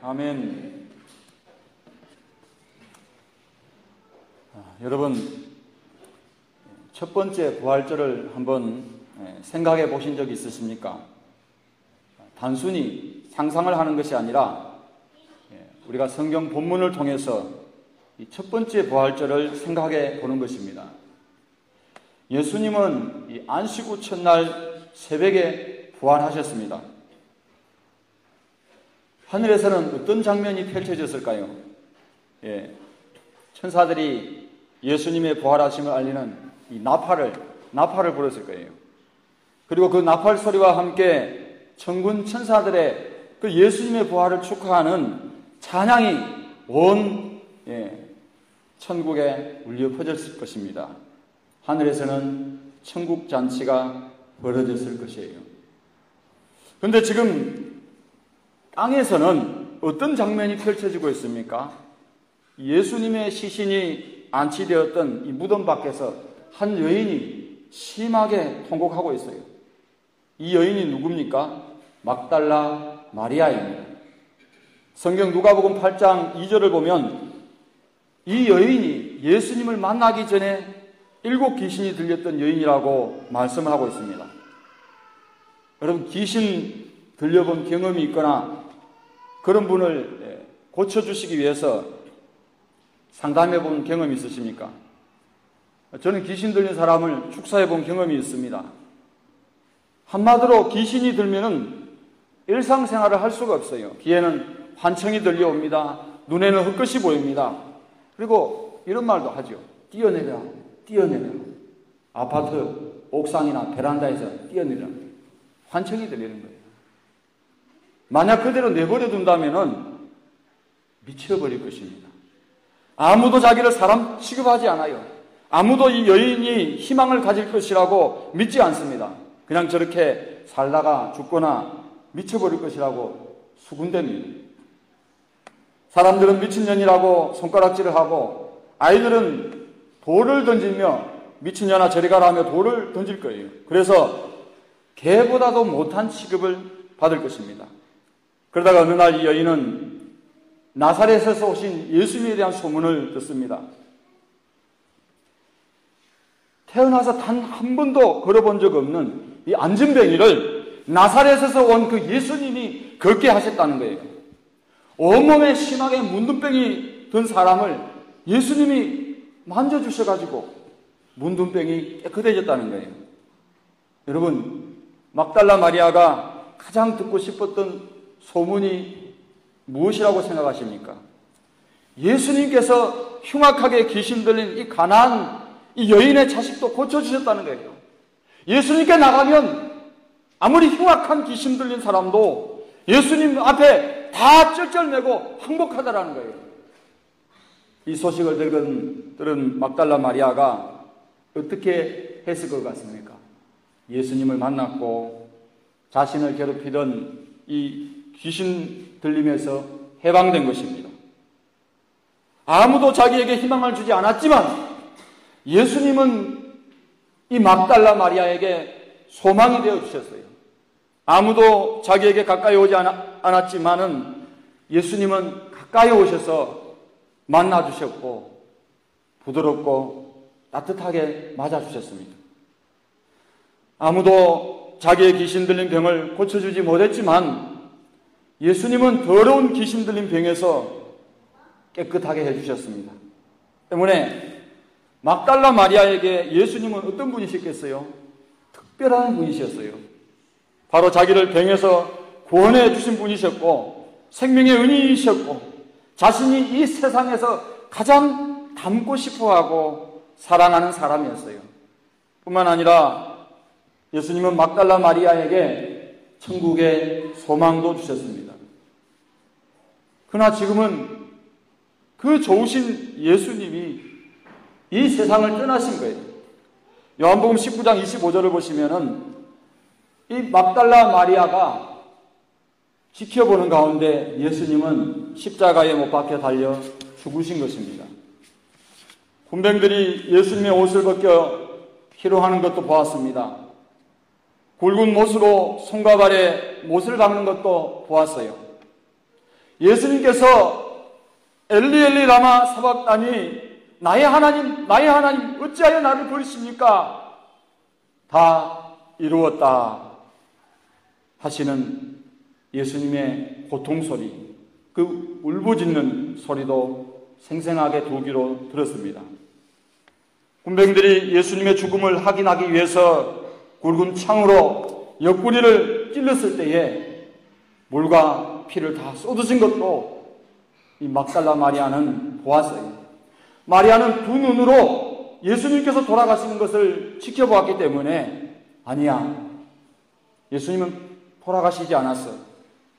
아멘. 여러분, 첫 번째 부활절을 한번 생각해 보신 적이 있으십니까? 단순히 상상을 하는 것이 아니라 우리가 성경 본문을 통해서 이 첫 번째 부활절을 생각해 보는 것입니다. 예수님은 이 안식 후 첫날 새벽에 부활하셨습니다. 하늘에서는 어떤 장면이 펼쳐졌을까요? 천사들이 예수님의 부활하심을 알리는 이 나팔을 불었을 거예요. 그리고 그 나팔 소리와 함께 천군 천사들의 그 예수님의 부활을 축하하는 찬양이 온 천국에 울려 퍼졌을 것입니다. 하늘에서는 천국 잔치가 벌어졌을 것이에요. 그런데 지금 땅에서는 어떤 장면이 펼쳐지고 있습니까? 예수님의 시신이 안치되었던 이 무덤 밖에서 한 여인이 심하게 통곡하고 있어요. 이 여인이 누굽니까? 막달라 마리아입니다. 성경 누가복음 8장 2절을 보면 이 여인이 예수님을 만나기 전에 7 귀신이 들렸던 여인이라고 말씀을 하고 있습니다. 여러분, 귀신 들려본 경험이 있거나 그런 분을 고쳐주시기 위해서 상담해 본 경험이 있으십니까? 저는 귀신 들린 사람을 축사해 본 경험이 있습니다. 한마디로 귀신이 들면은 일상생활을 할 수가 없어요. 귀에는 환청이 들려옵니다. 눈에는 흙것이 보입니다. 그리고 이런 말도 하죠. 뛰어내려. 아파트 옥상이나 베란다에서 뛰어내려. 환청이 들리는 거예요. 만약 그대로 내버려 둔다면은 미쳐버릴 것입니다. 아무도 자기를 사람 취급하지 않아요. 아무도 이 여인이 희망을 가질 것이라고 믿지 않습니다. 그냥 저렇게 살다가 죽거나 미쳐버릴 것이라고 수군댑니다. 사람들은 미친년이라고 손가락질을 하고 아이들은 돌을 던지며 미친년아 저리 가라 하며 돌을 던질 거예요. 그래서 개보다도 못한 취급을 받을 것입니다. 그러다가 어느 날 이 여인은 나사렛에서 오신 예수님에 대한 소문을 듣습니다. 태어나서 단 한 번도 걸어본 적 없는 이 안진뱅이를 나사렛에서 온 그 예수님이 걷게 하셨다는 거예요. 온몸에 심하게 문둥병이 든 사람을 예수님이 만져주셔가지고 문둥병이 깨끗해졌다는 거예요. 여러분, 막달라 마리아가 가장 듣고 싶었던 소문이 무엇이라고 생각하십니까? 예수님께서 흉악하게 귀신 들린 이 가난한 이 여인의 자식도 고쳐주셨다는 거예요. 예수님께 나가면 아무리 흉악한 귀신 들린 사람도 예수님 앞에 다 쩔쩔매고 항복하다라는 거예요. 이 소식을 들은 막달라 마리아가 어떻게 했을 것 같습니까? 예수님을 만났고 자신을 괴롭히던 이 귀신 들림에서 해방된 것입니다. 아무도 자기에게 희망을 주지 않았지만 예수님은 이 막달라 마리아에게 소망이 되어 주셨어요. 아무도 자기에게 가까이 오지 않았지만은 예수님은 가까이 오셔서 만나주셨고 부드럽고 따뜻하게 맞아주셨습니다. 아무도 자기의 귀신 들린 병을 고쳐주지 못했지만 예수님은 더러운 귀신 들린 병에서 깨끗하게 해주셨습니다. 때문에 막달라 마리아에게 예수님은 어떤 분이셨겠어요? 특별한 분이셨어요. 바로 자기를 병에서 구원해 주신 분이셨고 생명의 은인이셨고 자신이 이 세상에서 가장 닮고 싶어하고 사랑하는 사람이었어요. 뿐만 아니라 예수님은 막달라 마리아에게 천국의 소망도 주셨습니다. 그러나 지금은 그 좋으신 예수님이 이 세상을 떠나신 거예요. 요한복음 19장 25절을 보시면은 이 막달라 마리아가 지켜보는 가운데 예수님은 십자가에 못 박혀 달려 죽으신 것입니다. 군병들이 예수님의 옷을 벗겨 희롱하는 것도 보았습니다. 굵은 못으로 손과 발에 못을 박는 것도 보았어요. 예수님께서 엘리 엘리 라마 사박다니, 나의 하나님 나의 하나님 어찌하여 나를 버리십니까? 다 이루었다 하시는 예수님의 고통소리, 그 울부짖는 소리도 생생하게 두 귀로 들었습니다. 군병들이 예수님의 죽음을 확인하기 위해서 굵은 창으로 옆구리를 찔렀을 때에 물과 피를 다 쏟으신 것도 이 막달라 마리아는 보았어요. 마리아는 두 눈으로 예수님께서 돌아가시는 것을 지켜보았기 때문에, 아니야, 예수님은 돌아가시지 않았어.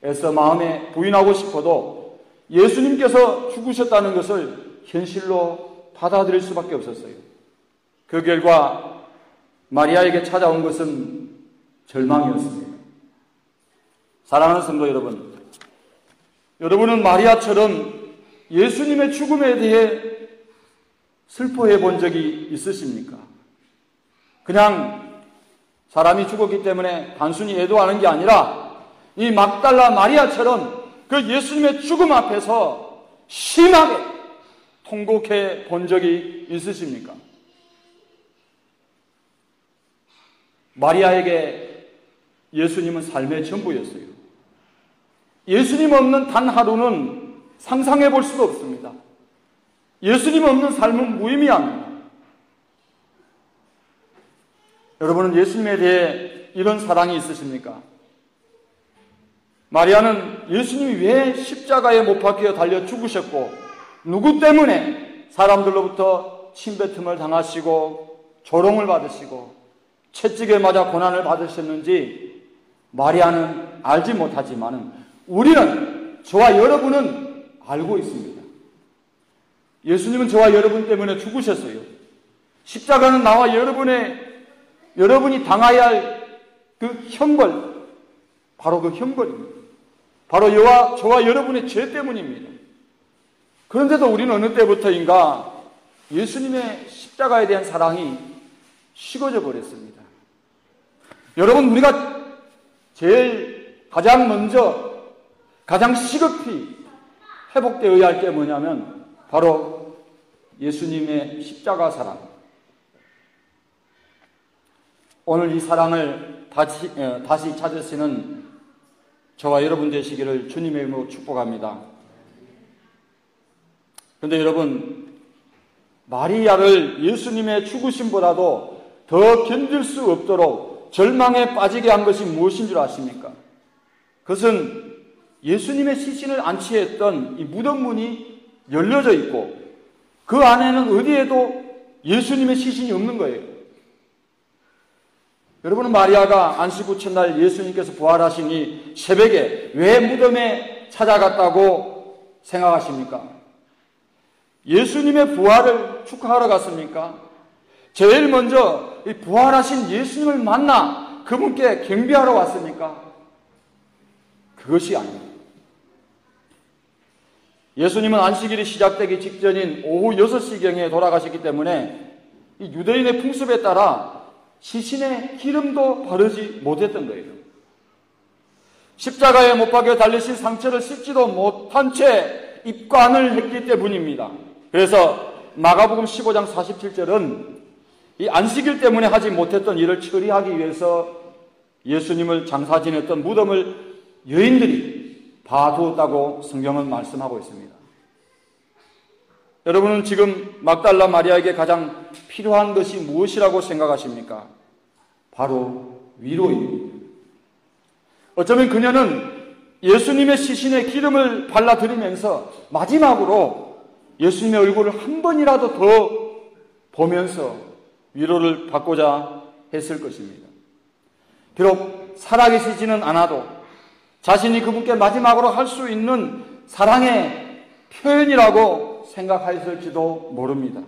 애써 마음에 부인하고 싶어도 예수님께서 죽으셨다는 것을 현실로 받아들일 수밖에 없었어요. 그 결과 마리아에게 찾아온 것은 절망이었습니다. 사랑하는 성도 여러분, 여러분은 마리아처럼 예수님의 죽음에 대해 슬퍼해 본 적이 있으십니까? 그냥 사람이 죽었기 때문에 단순히 애도하는 게 아니라 이 막달라 마리아처럼 그 예수님의 죽음 앞에서 심하게 통곡해 본 적이 있으십니까? 마리아에게 예수님은 삶의 전부였어요. 예수님 없는 단 하루는 상상해 볼 수도 없습니다. 예수님 없는 삶은 무의미합니다. 여러분은 예수님에 대해 이런 사랑이 있으십니까? 마리아는 예수님이 왜 십자가에 못 박혀 달려 죽으셨고 누구 때문에 사람들로부터 침뱉음을 당하시고 조롱을 받으시고 채찍에 맞아 고난을 받으셨는지 마리아는 알지 못하지만 우리는, 저와 여러분은 알고 있습니다. 예수님은 저와 여러분 때문에 죽으셨어요. 십자가는 나와 여러분이 당해야 할 그 형벌, 바로 그 형벌입니다. 바로 저와 여러분의 죄 때문입니다. 그런데도 우리는 어느 때부터인가 예수님의 십자가에 대한 사랑이 식어져 버렸습니다. 여러분, 우리가 가장 먼저, 가장 시급히 회복되어야 할 게 뭐냐면 바로 예수님의 십자가 사랑. 오늘 이 사랑을 다시 찾으시는 저와 여러분 되시기를 주님의 이름으로 축복합니다. 그런데 여러분, 마리아를 예수님의 죽으심보다도 더 견딜 수 없도록 절망에 빠지게 한 것이 무엇인 줄 아십니까? 그것은 예수님의 시신을 안치했던 이 무덤 문이 열려져 있고 그 안에는 어디에도 예수님의 시신이 없는 거예요. 여러분은 마리아가 안식 첫날 예수님께서 부활하신 이 새벽에 왜 무덤에 찾아갔다고 생각하십니까? 예수님의 부활을 축하하러 갔습니까? 제일 먼저 이 부활하신 예수님을 만나 그분께 경배하러 왔습니까? 그것이 아닙니다. 예수님은 안식일이 시작되기 직전인 오후 6시경에 돌아가셨기 때문에 이 유대인의 풍습에 따라 시신에 기름도 바르지 못했던 거예요. 십자가에 못 박혀 달리신 상처를 씻지도 못한 채 입관을 했기 때문입니다. 그래서 마가복음 15장 47절은 이 안식일 때문에 하지 못했던 일을 처리하기 위해서 예수님을 장사 지냈던 무덤을 여인들이 봐두었다고 성경은 말씀하고 있습니다. 여러분은 지금 막달라 마리아에게 가장 필요한 것이 무엇이라고 생각하십니까? 바로 위로입니다. 어쩌면 그녀는 예수님의 시신에 기름을 발라드리면서 마지막으로 예수님의 얼굴을 한 번이라도 더 보면서 위로를 받고자 했을 것입니다. 비록 살아계시지는 않아도 자신이 그분께 마지막으로 할 수 있는 사랑의 표현이라고 생각하였을지도 모릅니다.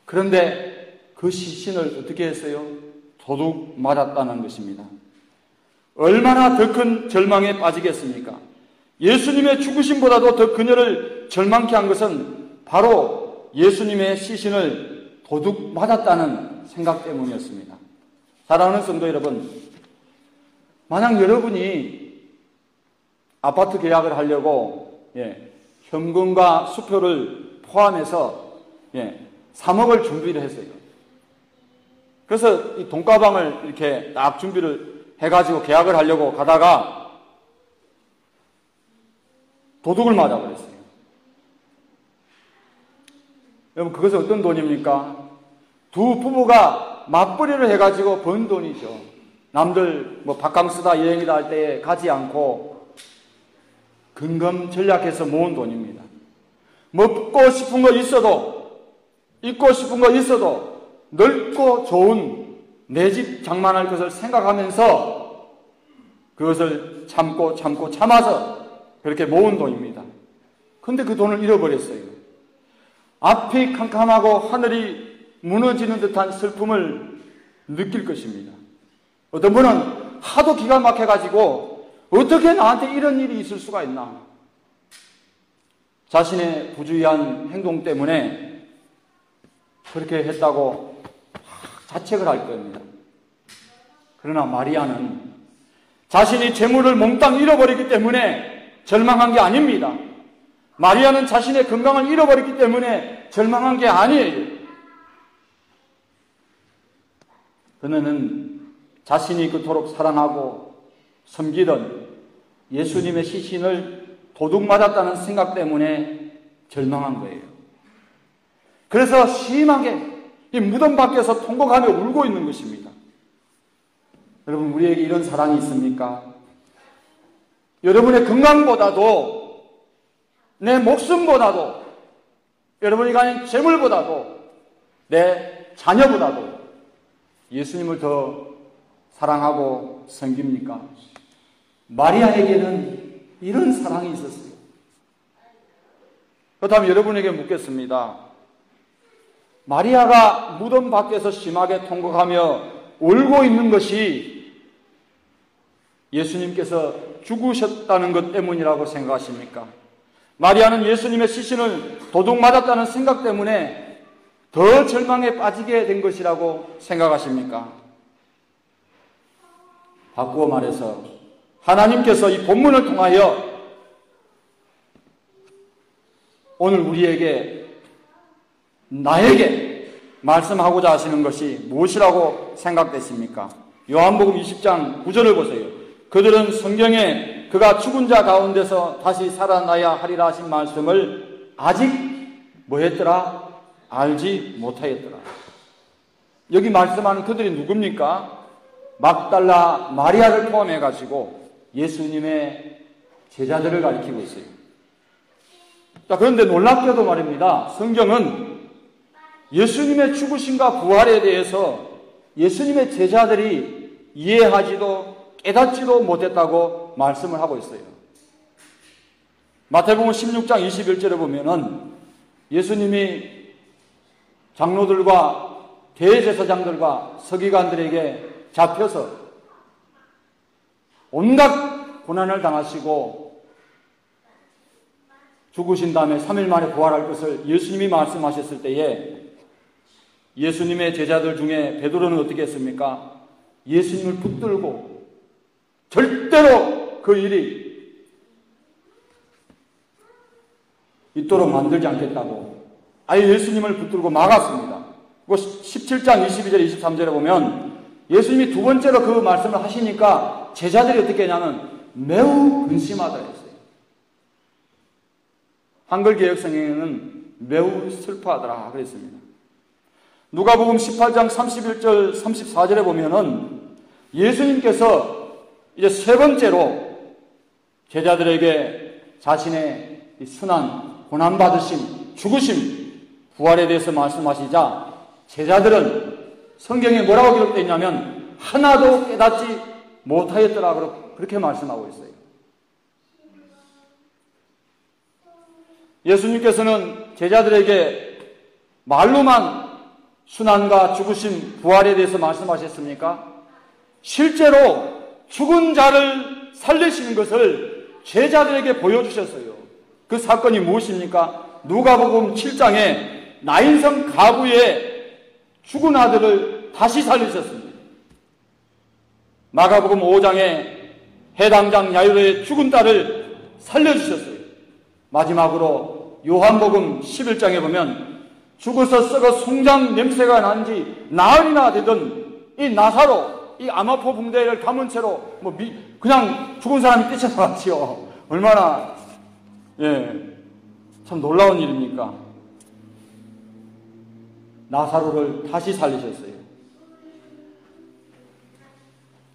그런데 그 시신을 어떻게 했어요? 도둑 맞았다는 것입니다. 얼마나 더 큰 절망에 빠지겠습니까? 예수님의 죽으심보다도 더 그녀를 절망케 한 것은 바로 예수님의 시신을 도둑 맞았다는 생각 때문이었습니다. 사랑하는 성도 여러분, 만약 여러분이 아파트 계약을 하려고 현금과 수표를 포함해서 3억을 준비를 했어요. 그래서 이 돈가방을 이렇게 딱 준비를 해가지고 계약을 하려고 가다가 도둑을 맞아버렸어요. 여러분, 그것은 어떤 돈입니까? 두 부부가 맞벌이를 해가지고 번 돈이죠. 남들 바캉스다 여행이다 할 때에 가지 않고 근검 전략해서 모은 돈입니다. 먹고 싶은 거 있어도, 입고 싶은 거 있어도 넓고 좋은 내 집 장만할 것을 생각하면서 그것을 참아서 그렇게 모은 돈입니다. 근데 그 돈을 잃어버렸어요. 앞이 캄캄하고 하늘이 무너지는 듯한 슬픔을 느낄 것입니다. 어떤 분은 하도 기가 막혀가지고 어떻게 나한테 이런 일이 있을 수가 있나, 자신의 부주의한 행동 때문에 그렇게 했다고 자책을 할 겁니다. 그러나 마리아는 자신이 재물을 몽땅 잃어버리기 때문에 절망한 게 아닙니다. 마리아는 자신의 건강을 잃어버렸기 때문에 절망한 게 아니에요. 그녀는 자신이 그토록 사랑하고 섬기던 예수님의 시신을 도둑 맞았다는 생각 때문에 절망한 거예요. 그래서 심하게 이 무덤 밖에서 통곡하며 울고 있는 것입니다. 여러분, 우리에게 이런 사랑이 있습니까? 여러분의 건강보다도, 내 목숨보다도, 여러분이 가진 재물보다도, 내 자녀보다도 예수님을 더 사랑하고 섬깁니까? 마리아에게는 이런 사랑이 있었어요. 그렇다면 여러분에게 묻겠습니다. 마리아가 무덤 밖에서 심하게 통곡하며 울고 있는 것이 예수님께서 죽으셨다는 것 때문이라고 생각하십니까? 마리아는 예수님의 시신을 도둑 맞았다는 생각 때문에 더 절망에 빠지게 된 것이라고 생각하십니까? 바꾸어 말해서 하나님께서 이 본문을 통하여 오늘 우리에게, 나에게 말씀하고자 하시는 것이 무엇이라고 생각되십니까? 요한복음 20장 9절을 보세요. 그들은 성경에 그가 죽은 자 가운데서 다시 살아나야 하리라 하신 말씀을 아직 뭐했더라? 알지 못하였더라. 여기 말씀하는 그들이 누굽니까? 막달라 마리아를 포함해가지고 예수님의 제자들을 가리키고 있어요. 자, 그런데 놀랍게도 말입니다. 성경은 예수님의 죽으심과 부활에 대해서 예수님의 제자들이 이해하지도 깨닫지도 못했다고 말씀을 하고 있어요. 마태복음 16장 21절에 보면은 예수님이 장로들과 대제사장들과 서기관들에게 잡혀서 온갖 고난을 당하시고 죽으신 다음에 3일 만에 부활할 것을 예수님이 말씀하셨을 때에 예수님의 제자들 중에 베드로는 어떻게 했습니까? 예수님을 붙들고 절대로 그 일이 있도록 만들지 않겠다고 아예 예수님을 붙들고 막았습니다. 17장 22절 23절에 보면 예수님이 두 번째로 그 말씀을 하시니까 제자들이 어떻게 했냐면 매우 근심하다 했어요. 한글 개역성에는 매우 슬퍼하더라 그랬습니다. 누가복음 18장 31절 34절에 보면은 예수님께서 이제 세 번째로 제자들에게 자신의 순환, 고난받으심, 죽으심, 부활에 대해서 말씀하시자 제자들은 성경에 뭐라고 기록되어 있냐면 하나도 깨닫지 못하였더라 그렇게 말씀하고 있어요. 예수님께서는 제자들에게 말로만 순환과 죽으심, 부활에 대해서 말씀하셨습니까? 실제로 죽은 자를 살리시는 것을 제자들에게 보여주셨어요. 그 사건이 무엇입니까? 누가복음 7장에 나인성 가부의 죽은 아들을 다시 살리셨습니다. 마가복음 5장에 해당장 야이로의 죽은 딸을 살려주셨어요. 마지막으로 요한복음 11장에 보면 죽어서 썩어 송장 냄새가 난지 나흘이나 되던 이 나사로, 이 아마포 붕대를 감은 채로 그냥 죽은 사람이 뛰쳐나왔지요. 얼마나 참 놀라운 일입니까? 나사로를 다시 살리셨어요.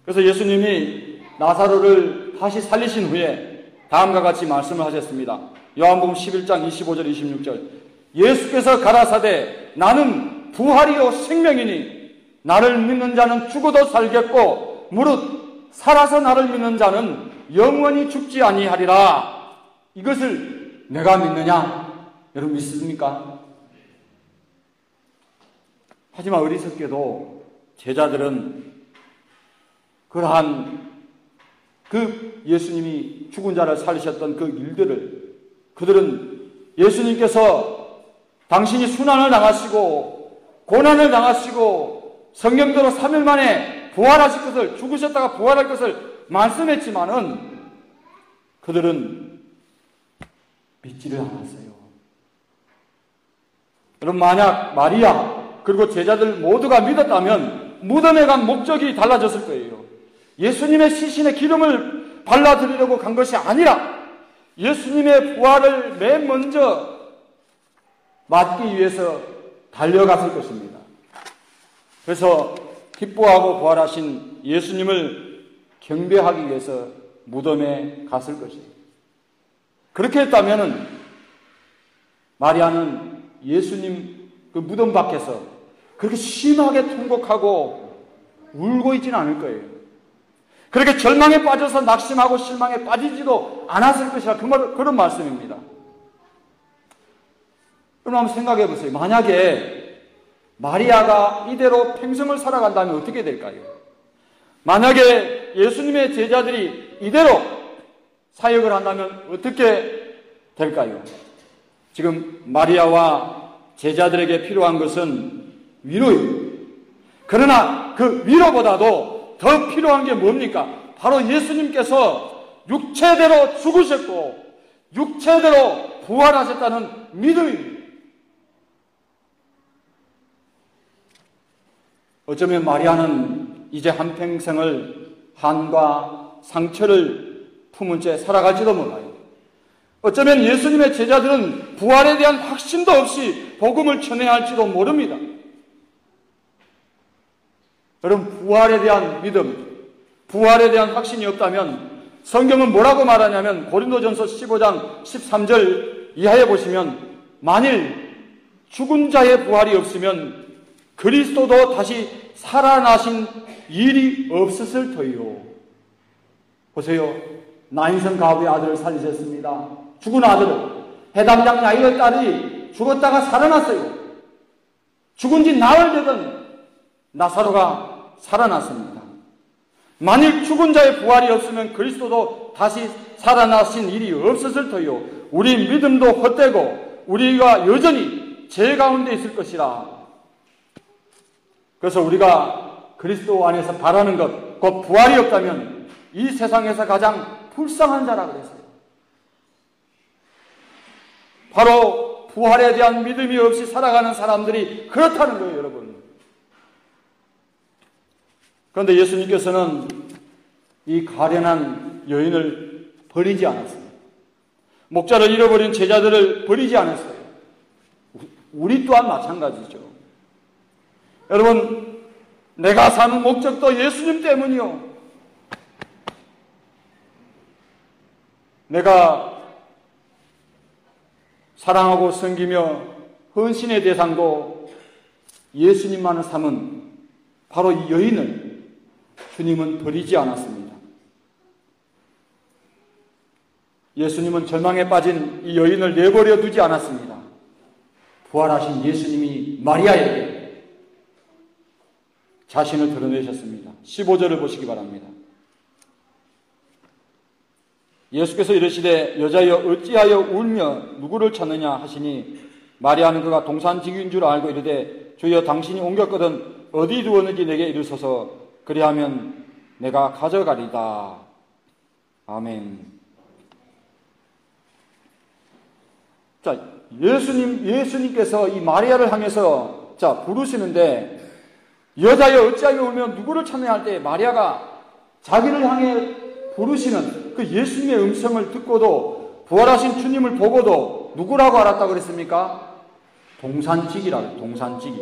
그래서 예수님이 나사로를 다시 살리신 후에 다음과 같이 말씀을 하셨습니다. 요한복음 11장 25절 26절 예수께서 가라사대 나는 부활이요 생명이니 나를 믿는 자는 죽어도 살겠고 무릇 살아서 나를 믿는 자는 영원히 죽지 아니하리라. 이것을 내가 믿느냐? 여러분 믿습니까? 하지만 어리석게도 제자들은 그러한 그 예수님이 죽은 자를 살리셨던 그 일들을 그들은 예수님께서 당신이 순환을 당하시고 고난을 당하시고 성경대로 3일 만에 부활하실 것을, 죽으셨다가 부활할 것을 말씀했지만은 그들은 믿지를 않았어요. 여러분, 만약 마리아 그리고 제자들 모두가 믿었다면 무덤에 간 목적이 달라졌을 거예요. 예수님의 시신에 기름을 발라드리려고 간 것이 아니라 예수님의 부활을 맨 먼저 맞기 위해서 달려갔을 것입니다. 그래서 기뻐하고 부활하신 예수님을 경배하기 위해서 무덤에 갔을 것이에요. 그렇게 했다면 마리아는 예수님 그 무덤 밖에서 그렇게 심하게 통곡하고 울고 있지는 않을 거예요. 그렇게 절망에 빠져서 낙심하고 실망에 빠지지도 않았을 것이라 그런 말씀입니다. 그럼 한번 생각해 보세요. 만약에 마리아가 이대로 평생을 살아간다면 어떻게 될까요? 만약에 예수님의 제자들이 이대로 사역을 한다면 어떻게 될까요? 지금 마리아와 제자들에게 필요한 것은 위로예요. 그러나 그 위로보다도 더 필요한 게 뭡니까? 바로 예수님께서 육체대로 죽으셨고 육체대로 부활하셨다는 믿음입니다. 어쩌면 마리아는 이제 한평생을 한과 상처를 품은 채 살아갈지도 몰라요. 어쩌면 예수님의 제자들은 부활에 대한 확신도 없이 복음을 전해야 할지도 모릅니다. 여러분, 부활에 대한 믿음, 부활에 대한 확신이 없다면 성경은 뭐라고 말하냐면 고린도전서 15장 13절 이하에 보시면 만일 죽은 자의 부활이 없으면 그리스도도 다시 살아나신 일이 없었을 터이요. 보세요. 나인성 가부의 아들을 살리셨습니다. 죽은 아들을. 해당장 야이의 딸이 죽었다가 살아났어요. 죽은 지 나흘 되던 나사로가 살아났습니다. 만일 죽은 자의 부활이 없으면 그리스도도 다시 살아나신 일이 없었을 터이요. 우리 믿음도 헛되고 우리가 여전히 죄 가운데 있을 것이라. 그래서 우리가 그리스도 안에서 바라는 것, 곧 부활이 없다면 이 세상에서 가장 불쌍한 자라 그랬어요. 바로 부활에 대한 믿음이 없이 살아가는 사람들이 그렇다는 거예요, 여러분. 그런데 예수님께서는 이 가련한 여인을 버리지 않았어요. 목자를 잃어버린 제자들을 버리지 않았어요. 우리 또한 마찬가지죠. 여러분, 내가 사는 목적도 예수님 때문이요. 내가 사랑하고 섬기며 헌신의 대상도 예수님만을 삼은 바로 이 여인을 주님은 버리지 않았습니다. 예수님은 절망에 빠진 이 여인을 내버려 두지 않았습니다. 부활하신 예수님이 마리아에게 자신을 드러내셨습니다. 15절을 보시기 바랍니다. 예수께서 이르시되 여자여 어찌하여 울며 누구를 찾느냐 하시니 마리아는 그가 동산직인 줄 알고 이르되 주여 당신이 옮겼거든 어디 두었는지 내게 이르소서 그리하면 내가 가져가리다. 아멘. 자, 예수님께서 이 마리아를 향해서 부르시는데, 여자여 어찌하여 울며 누구를 찾느냐 할 때 마리아가 자기를 향해 부르시는 그 예수님의 음성을 듣고도 부활하신 주님을 보고도 누구라고 알았다고 그랬습니까? 동산지기라고, 동산지기.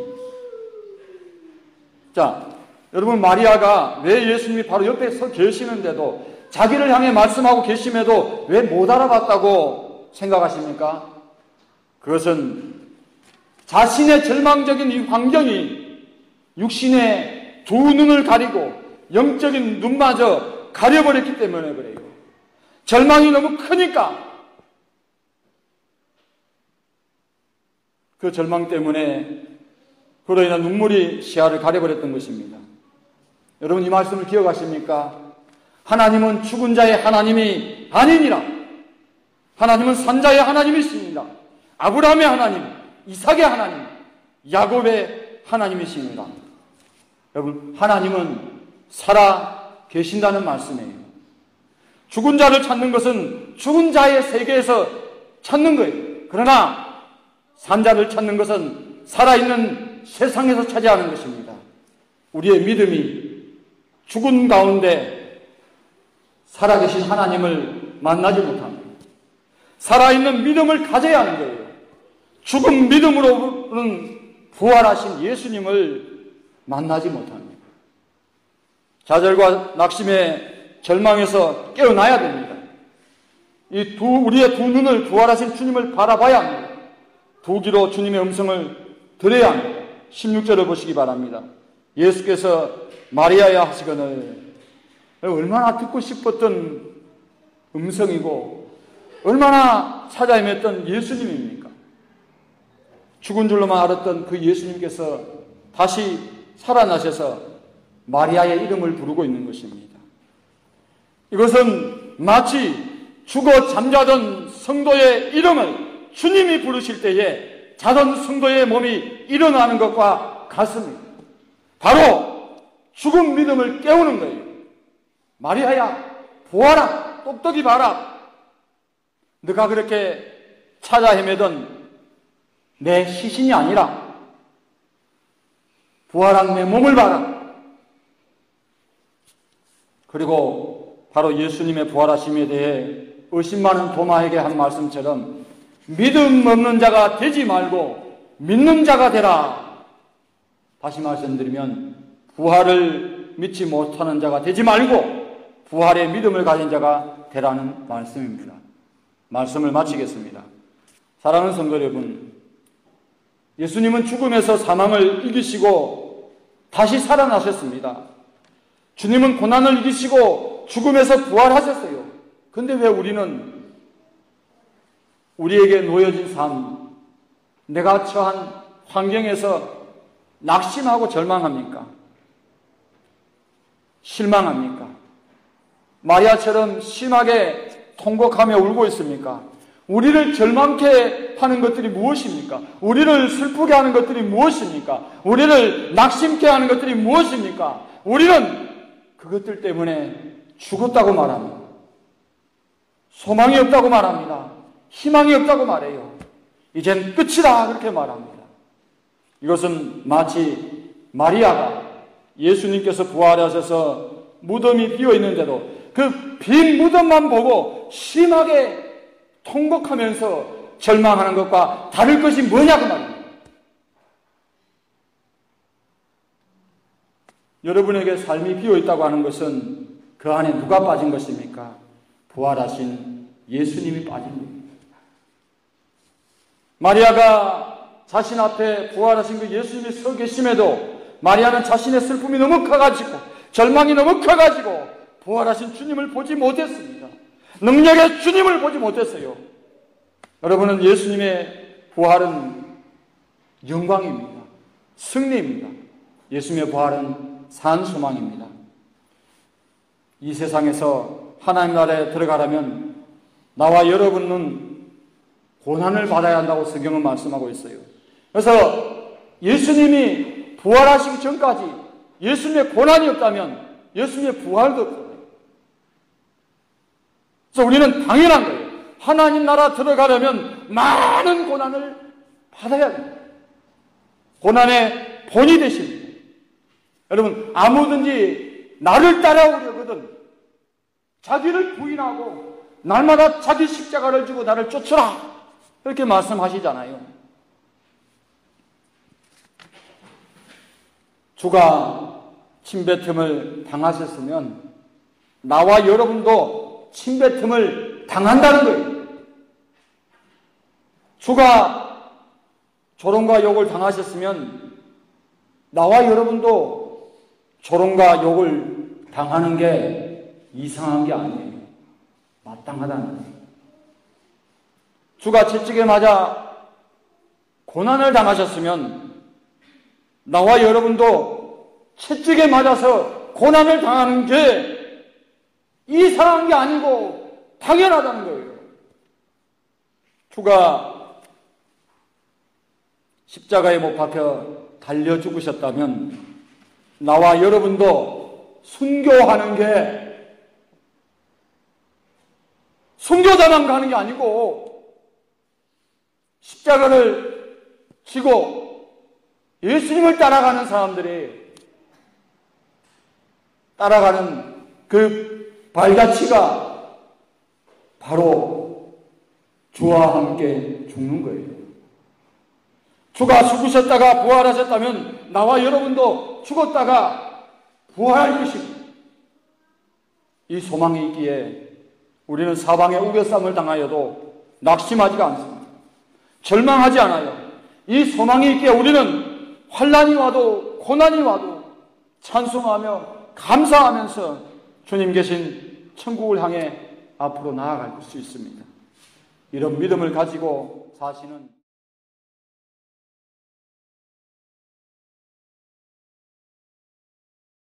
자, 여러분, 마리아가 왜 예수님이 바로 옆에 서 계시는데도, 자기를 향해 말씀하고 계심에도 왜 못 알아봤다고 생각하십니까? 그것은 자신의 절망적인 이 환경이 육신의 두 눈을 가리고 영적인 눈마저 가려버렸기 때문에 그래요. 절망이 너무 크니까 그 절망 때문에 그로 인한 눈물이 시야를 가려버렸던 것입니다. 여러분, 이 말씀을 기억하십니까? 하나님은 죽은 자의 하나님이 아니니라. 하나님은 산자의 하나님이십니다. 아브라함의 하나님, 이삭의 하나님, 야곱의 하나님이십니다. 여러분, 하나님은 살아 계신다는 말씀이에요. 죽은 자를 찾는 것은 죽은 자의 세계에서 찾는 거예요. 그러나 산자를 찾는 것은 살아있는 세상에서 차지하는 것입니다. 우리의 믿음이 죽은 가운데 살아계신 하나님을 만나지 못합니다. 살아있는 믿음을 가져야 하는 거예요. 죽은 믿음으로는 부활하신 예수님을 만나지 못합니다. 좌절과 낙심의 절망에서 깨어나야 됩니다. 우리의 두 눈을 부활하신 주님을 바라봐야 합니다. 두 귀로 주님의 음성을 들어야 합니다. 16절을 보시기 바랍니다. 예수께서 마리아야 하시거늘, 얼마나 듣고 싶었던 음성이고 얼마나 찾아 헤맸던 예수님입니까? 죽은 줄로만 알았던 그 예수님께서 다시 살아나셔서 마리아의 이름을 부르고 있는 것입니다. 이것은 마치 죽어 잠자던 성도의 이름을 주님이 부르실 때에 자던 성도의 몸이 일어나는 것과 같습니다. 바로 죽은 믿음을 깨우는 거예요. 마리아야, 보아라, 똑똑히 봐라. 네가 그렇게 찾아 헤매던 내 시신이 아니라 부활한 내 몸을 봐라. 그리고 바로 예수님의 부활하심에 대해 의심 많은 도마에게 한 말씀처럼 믿음 없는 자가 되지 말고 믿는 자가 되라. 다시 말씀드리면 부활을 믿지 못하는 자가 되지 말고 부활의 믿음을 가진 자가 되라는 말씀입니다. 말씀을 마치겠습니다. 사랑하는 성도 여러분, 예수님은 죽음에서 사망을 이기시고 다시 살아나셨습니다. 주님은 고난을 이기시고 죽음에서 부활하셨어요. 그런데 왜 우리는 우리에게 놓여진 삶, 내가 처한 환경에서 낙심하고 절망합니까? 실망합니까? 마리아처럼 심하게 통곡하며 울고 있습니까? 우리를 절망케 하는 것들이 무엇입니까? 우리를 슬프게 하는 것들이 무엇입니까? 우리를 낙심케 하는 것들이 무엇입니까? 우리는 그것들 때문에 죽었다고 말합니다. 소망이 없다고 말합니다. 희망이 없다고 말해요. 이젠 끝이다, 그렇게 말합니다. 이것은 마치 마리아가 예수님께서 부활하셔서 무덤이 비어 있는데도 그 빈 무덤만 보고 심하게 통곡하면서 절망하는 것과 다를 것이 뭐냐고 말입니다. 여러분에게 삶이 비어 있다고 하는 것은 그 안에 누가 빠진 것입니까? 부활하신 예수님이 빠진 겁니다. 마리아가 자신 앞에 부활하신 그 예수님이 서 계심에도 마리아는 자신의 슬픔이 너무 커가지고 절망이 너무 커가지고 부활하신 주님을 보지 못했습니다. 능력의 주님을 보지 못했어요. 여러분은 예수님의 부활은 영광입니다. 승리입니다. 예수님의 부활은 산 소망입니다. 이 세상에서 하나님 나라에 들어가려면 나와 여러분은 고난을 받아야 한다고 성경은 말씀하고 있어요. 그래서 예수님이 부활하시기 전까지 예수님의 고난이 없다면 예수님의 부활도 없어요. 그래서 우리는 당연한 거예요. 하나님 나라 들어가려면 많은 고난을 받아야 됩니다. 고난의 본이 되십니다. 여러분, 아무든지 나를 따라오려거든 자기를 부인하고 날마다 자기 십자가를 지고 나를 쫓으라, 이렇게 말씀하시잖아요. 주가 침뱉음을 당하셨으면 나와 여러분도 침뱉음을 당한다는 거예요. 주가 조롱과 욕을 당하셨으면 나와 여러분도 조롱과 욕을 당하는 게 이상한 게 아니에요. 마땅하다는 거예요. 주가 채찍에 맞아 고난을 당하셨으면 나와 여러분도 채찍에 맞아서 고난을 당하는 게 이상한 게 아니고 당연하다는 거예요. 주가 십자가에 못 박혀 달려 죽으셨다면 나와 여러분도 순교하는 게 순교자만 가는 게 아니고 십자가를 지고 예수님을 따라가는 사람들이 따라가는 그 발자취가 바로 주와 함께 죽는 거예요. 주가 죽으셨다가 부활하셨다면 나와 여러분도 죽었다가 부활할 것입니다. 이 소망이 있기에 우리는 사방에 우겨쌈을 당하여도 낙심하지가 않습니다. 절망하지 않아요. 이 소망이 있기에 우리는 환난이 와도 고난이 와도 찬송하며 감사하면서 주님 계신 천국을 향해 앞으로 나아갈 수 있습니다. 이런 믿음을 가지고 사시는